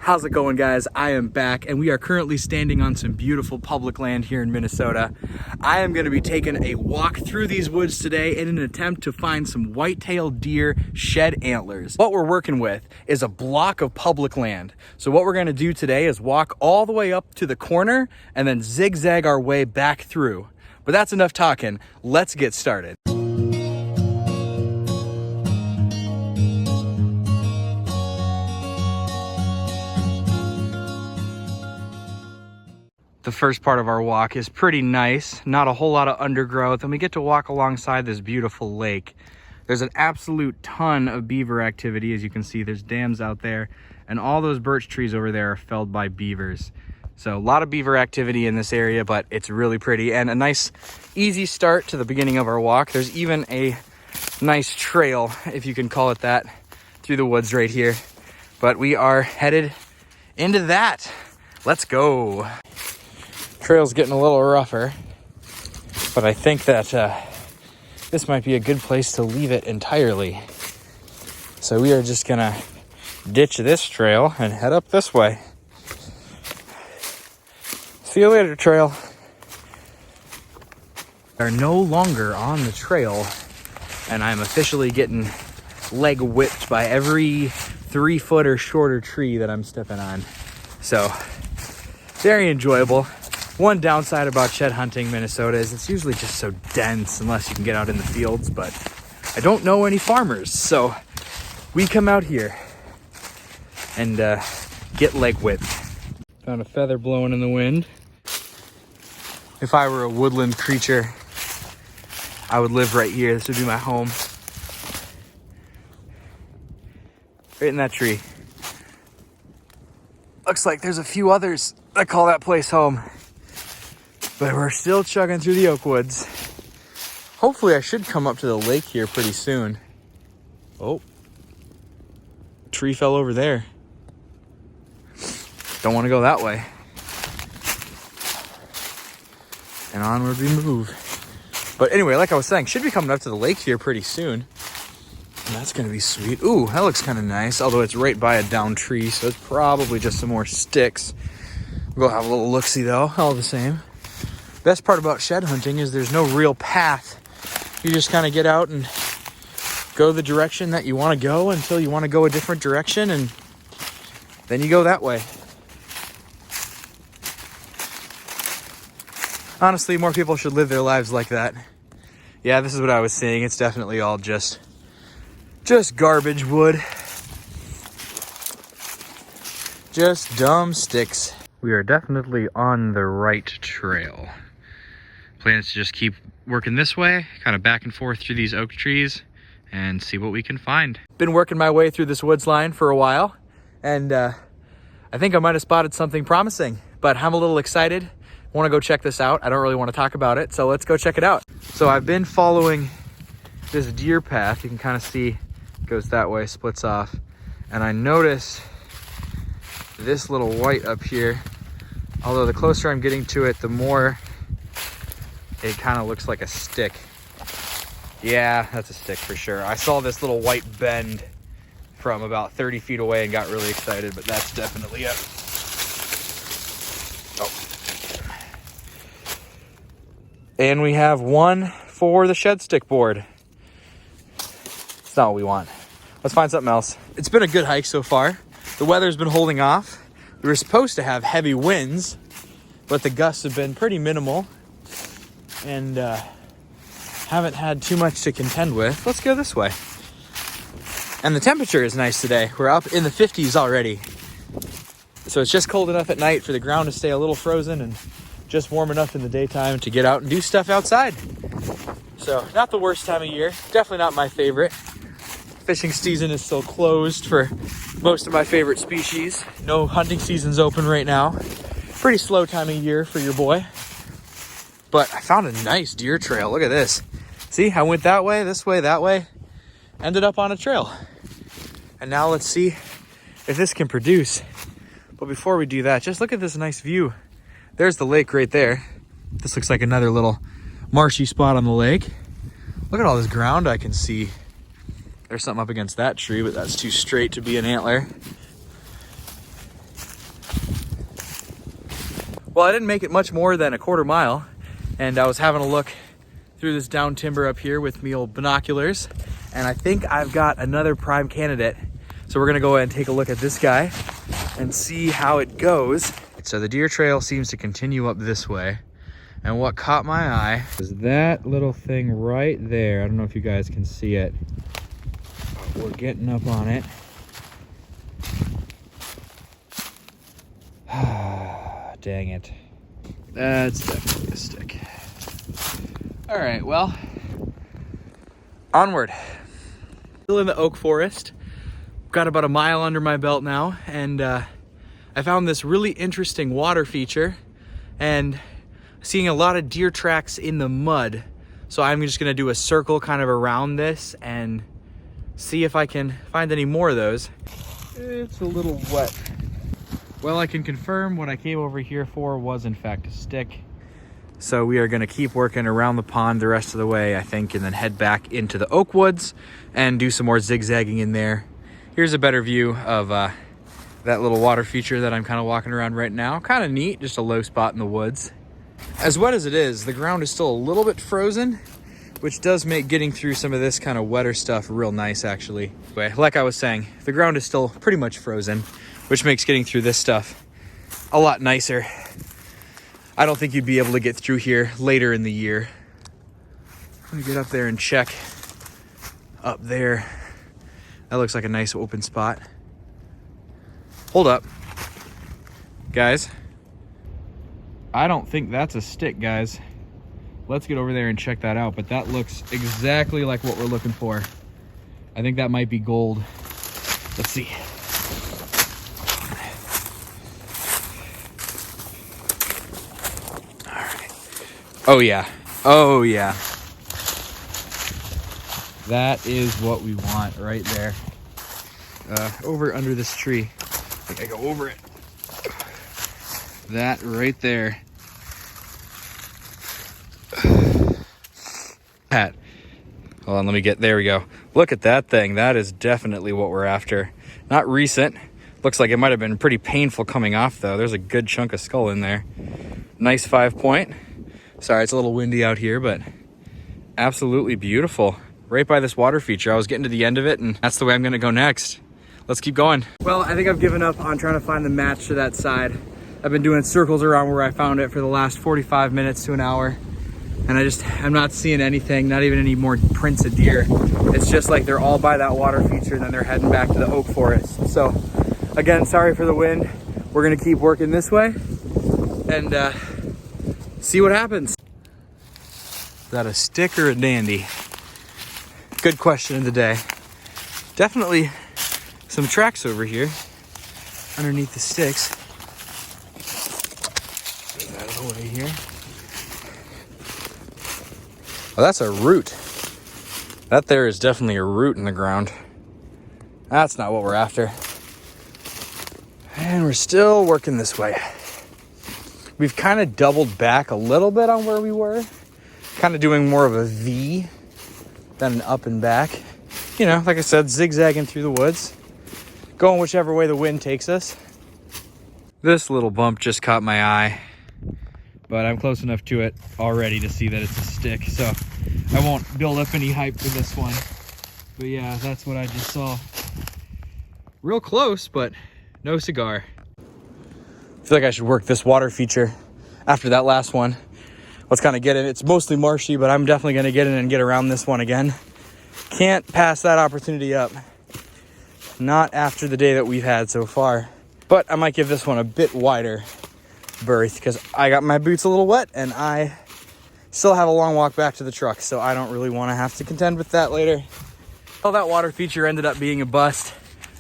How's it going, guys? I am back and we are currently standing on some beautiful public land here in Minnesota. I am going to be taking a walk through these woods today in an attempt to find some whitetail deer shed antlers. What we're working with is a block of public land. So what we're going to do today is walk all the way up to the corner and then zigzag our way back through. But that's enough talking. Let's get started. The first part of our walk is pretty nice, not a whole lot of undergrowth, and we get to walk alongside this beautiful lake. There's an absolute ton of beaver activity. As you can see, there's dams out there, and all those birch trees over there are felled by beavers. So a lot of beaver activity in this area, but it's really pretty and a nice, easy start to the beginning of our walk. There's even a nice trail, if you can call it that, through the woods right here. But we are headed into that. Let's go. Trail's getting a little rougher, but I think that this might be a good place to leave it entirely. So we are just gonna ditch this trail and head up this way. See you later, trail. We are no longer on the trail, and I'm officially getting leg whipped by every 3 foot or shorter tree that I'm stepping on. So, very enjoyable. One downside about shed hunting Minnesota is it's usually just so dense unless you can get out in the fields, but I don't know any farmers, so we come out here and get leg whipped. Found a feather blowing in the wind. If I were a woodland creature, I would live right here. This would be my home. Right in that tree. Looks like there's a few others that call that place home. But we're still chugging through the oak woods. Hopefully I should come up to the lake here pretty soon. Oh, tree fell over there. Don't want to go that way. And onward we move. But anyway, like I was saying, should be coming up to the lake here pretty soon. And that's gonna be sweet. Ooh, that looks kind of nice, although it's right by a downed tree, so it's probably just some more sticks. We'll have a little look-see though, all the same. Best part about shed hunting is there's no real path. You just kind of get out and go the direction that you want to go until you want to go a different direction, and then you go that way. Honestly, more people should live their lives like that. Yeah, this is what I was saying. It's definitely all just garbage wood. Just dumb sticks. We are definitely on the right trail. Plan is to just keep working this way, kind of back and forth through these oak trees and see what we can find. Been working my way through this woods line for a while, and I think I might have spotted something promising, but I'm a little excited. I want to go check this out. I don't really want to talk about it, so let's go check it out. So I've been following this deer path. You can kind of see it goes that way, splits off, and I notice this little white up here. Although the closer I'm getting to it, the more it kind of looks like a stick. Yeah, that's a stick for sure. I saw this little white bend from about 30 feet away and got really excited, but that's definitely it. Oh. And we have one for the shed stick board. It's not what we want. Let's find something else. It's been a good hike so far. The weather's been holding off. We were supposed to have heavy winds, but the gusts have been pretty minimal and haven't had too much to contend with. Let's go this way. And the temperature is nice today. We're up in the 50s already. So it's just cold enough at night for the ground to stay a little frozen and just warm enough in the daytime to get out and do stuff outside. So not the worst time of year. Definitely not my favorite. Fishing season is still closed for most of my favorite species. No hunting season's open right now. Pretty slow time of year for your boy. But I found a nice deer trail. Look at this. See, I went that way, this way, that way. Ended up on a trail. And now let's see if this can produce. But before we do that, just look at this nice view. There's the lake right there. This looks like another little marshy spot on the lake. Look at all this ground I can see. There's something up against that tree, but that's too straight to be an antler. Well, I didn't make it much more than a quarter mile, and I was having a look through this down timber up here with me old binoculars, and I think I've got another prime candidate. So we're gonna go ahead and take a look at this guy and see how it goes. So the deer trail seems to continue up this way, and what caught my eye is that little thing right there. I don't know if you guys can see it, but we're getting up on it. Dang it. That's definitely a stick. All right, well, onward. Still in the oak forest. Got about a mile under my belt now, and I found this really interesting water feature and seeing a lot of deer tracks in the mud. So I'm just gonna do a circle kind of around this and see if I can find any more of those. It's a little wet. Well, I can confirm what I came over here for was in fact a stick. So we are gonna keep working around the pond the rest of the way, I think, and then head back into the oak woods and do some more zigzagging in there. Here's a better view of that little water feature that I'm kind of walking around right now. Kind of neat, just a low spot in the woods. As wet as it is, the ground is still a little bit frozen, which does make getting through some of this kind of wetter stuff real nice, actually. But like I was saying, the ground is still pretty much frozen, which makes getting through this stuff a lot nicer. I don't think you'd be able to get through here later in the year. I'm gonna get up there and check up there. That looks like a nice open spot. Hold up. Guys, I don't think that's a stick, guys. Let's get over there and check that out, but that looks exactly like what we're looking for. I think that might be gold. Let's see. All right. Oh yeah. Oh yeah. That is what we want right there. Over under this tree. I think I go over it. That right there. Pat. Hold on, let me get, there we go. Look at that thing. That is definitely what we're after. Not recent. Looks like it might have been pretty painful coming off though. There's a good chunk of skull in there. Nice 5-point. Sorry, it's a little windy out here, but absolutely beautiful. Right by this water feature. I was getting to the end of it, and that's the way I'm gonna go next. Let's keep going. Well, I think I've given up on trying to find the match to that side. I've been doing circles around where I found it for the last 45 minutes to an hour, and I'm not seeing anything, not even any more prints of deer. It's just like they're all by that water feature, and then they're heading back to the oak forest. So again, sorry for the wind. We're gonna keep working this way and see what happens. Is that a stick or a dandy? Good question of the day. Definitely some tracks over here underneath the sticks. Get that out of the way here. Oh, that's a root. That there is definitely a root in the ground. That's not what we're after. And we're still working this way. We've kind of doubled back a little bit on where we were. Kind of doing more of a V than an up and back. You know, like I said, zigzagging through the woods, going whichever way the wind takes us. This little bump just caught my eye, but I'm close enough to it already to see that it's a stick, so I won't build up any hype for this one. But yeah, that's what I just saw. Real close, but no cigar. I feel like I should work this water feature after that last one. Let's kind of get in. It's mostly marshy, but I'm definitely going to get in and get around this one again. Can't pass that opportunity up. Not after the day that we've had so far. But I might give this one a bit wider berth because I got my boots a little wet and I still have a long walk back to the truck, so I don't really want to have to contend with that later. Well, that water feature ended up being a bust,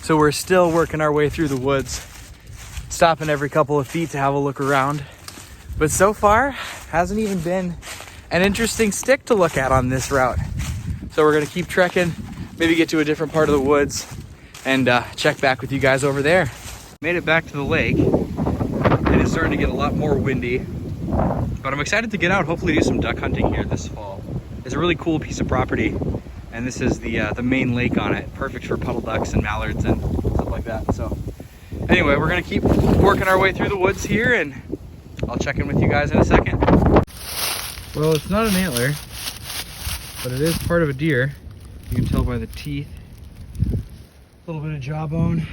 so we're still working our way through the woods, stopping every couple of feet to have a look around. But so far, hasn't even been an interesting stick to look at on this route. So we're gonna keep trekking, maybe get to a different part of the woods and check back with you guys over there. Made it back to the lake and it's starting to get a lot more windy, but I'm excited to get out, hopefully do some duck hunting here this fall. It's a really cool piece of property and this is the main lake on it, perfect for puddle ducks and mallards and stuff like that. So anyway, we're gonna keep working our way through the woods here and I'll check in with you guys in a second. Well, it's not an antler, but it is part of a deer. You can tell by the teeth. A little bit of jawbone.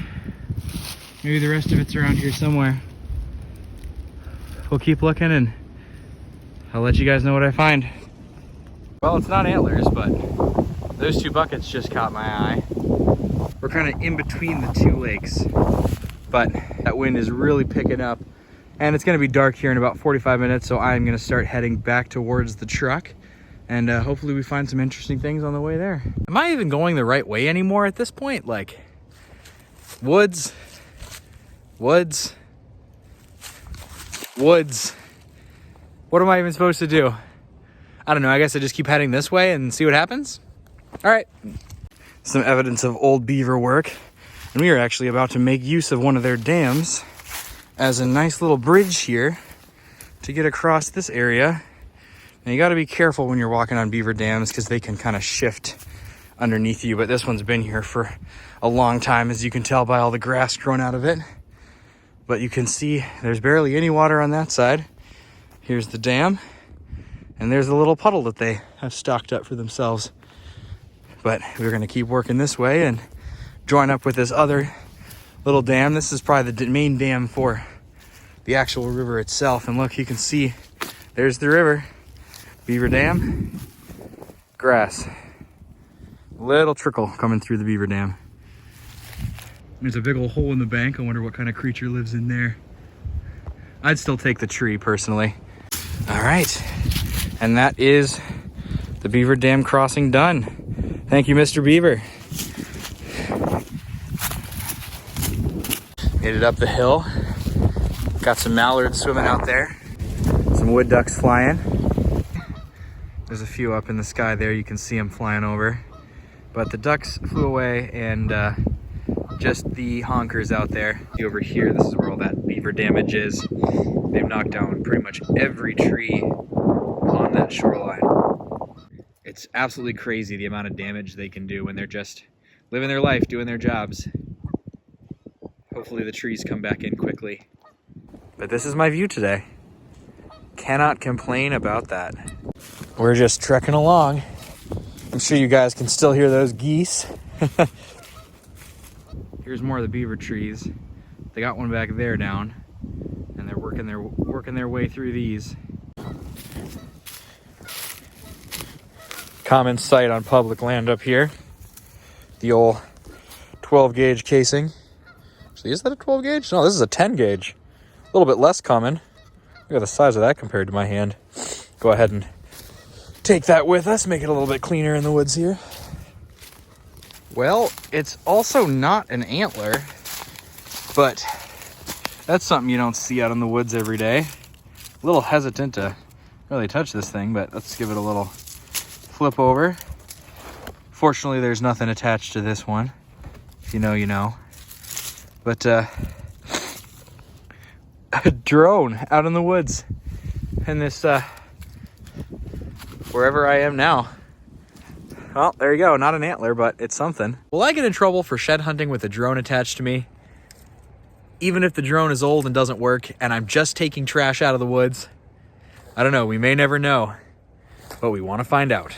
Maybe the rest of it's around here somewhere. We'll keep looking and I'll let you guys know what I find. Well, it's not antlers, but those 2 buckets just caught my eye. We're kind of in between the 2 lakes, but that wind is really picking up and it's going to be dark here in about 45 minutes. So I'm going to start heading back towards the truck and hopefully we find some interesting things on the way there. Am I even going the right way anymore at this point? Like woods. What am I even supposed to do? I don't know. I guess I just keep heading this way and see what happens. All right. Some evidence of old beaver work. And we are actually about to make use of one of their dams as a nice little bridge here to get across this area. Now you got to be careful when you're walking on beaver dams because they can kind of shift underneath you. But this one's been here for a long time, as you can tell by all the grass growing out of it. But you can see there's barely any water on that side. Here's the dam, and there's a little puddle that they have stocked up for themselves. But we're gonna keep working this way and join up with this other little dam. This is probably the main dam for the actual river itself. And look, you can see there's the river, beaver dam, grass. Little trickle coming through the beaver dam. There's a big old hole in the bank. I wonder what kind of creature lives in there. I'd still take the tree personally. All right, and that is the beaver dam crossing done. Thank you, Mr. Beaver. Made it up the hill. Got some mallards swimming out there. Some wood ducks flying. There's a few up in the sky there. You can see them flying over. But the ducks flew away and just the honkers out there. Over here, this is where all that beaver damage is. They've knocked down pretty much every tree on that shoreline. It's absolutely crazy the amount of damage they can do when they're just living their life, doing their jobs. Hopefully the trees come back in quickly. But this is my view today. Cannot complain about that. We're just trekking along. I'm sure you guys can still hear those geese. Here's more of the beaver trees. They got one back there down, and they're working their way through these. Common sight on public land up here. The old 12 gauge casing. Actually, is that a 12 gauge? No, this is a 10 gauge. A little bit less common. Look at the size of that compared to my hand. Go ahead and take that with us, make it a little bit cleaner in the woods here. Well, it's also not an antler, but that's something you don't see out in the woods every day. A little hesitant to really touch this thing, but let's give it a little flip over. Fortunately, there's nothing attached to this one. If you know, you know. But a drone out in the woods in this wherever I am now. Well, there you go. Not an antler, but it's something. Will I get in trouble for shed hunting with a drone attached to me? Even if the drone is old and doesn't work and I'm just taking trash out of the woods? I don't know. We may never know, but we want to find out.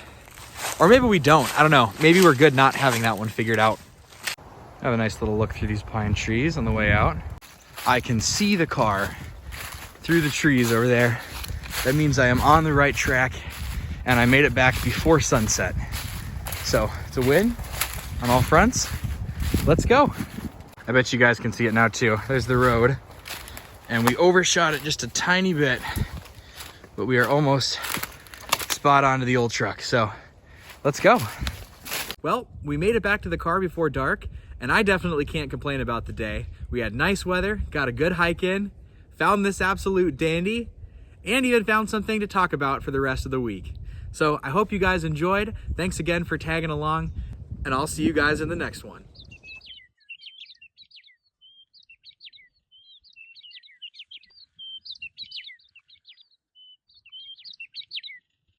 Or maybe we don't. I don't know. Maybe we're good not having that one figured out. I have a nice little look through these pine trees on the way out. I can see the car through the trees over there. That means I am on the right track and I made it back before sunset. So it's a win on all fronts. Let's go. I bet you guys can see it now too. There's the road. And we overshot it just a tiny bit, but we are almost spot on to the old truck. So let's go. Well, we made it back to the car before dark, and I definitely can't complain about the day. We had nice weather, got a good hike in, found this absolute dandy, and even found something to talk about for the rest of the week. So I hope you guys enjoyed. Thanks again for tagging along, and I'll see you guys in the next one.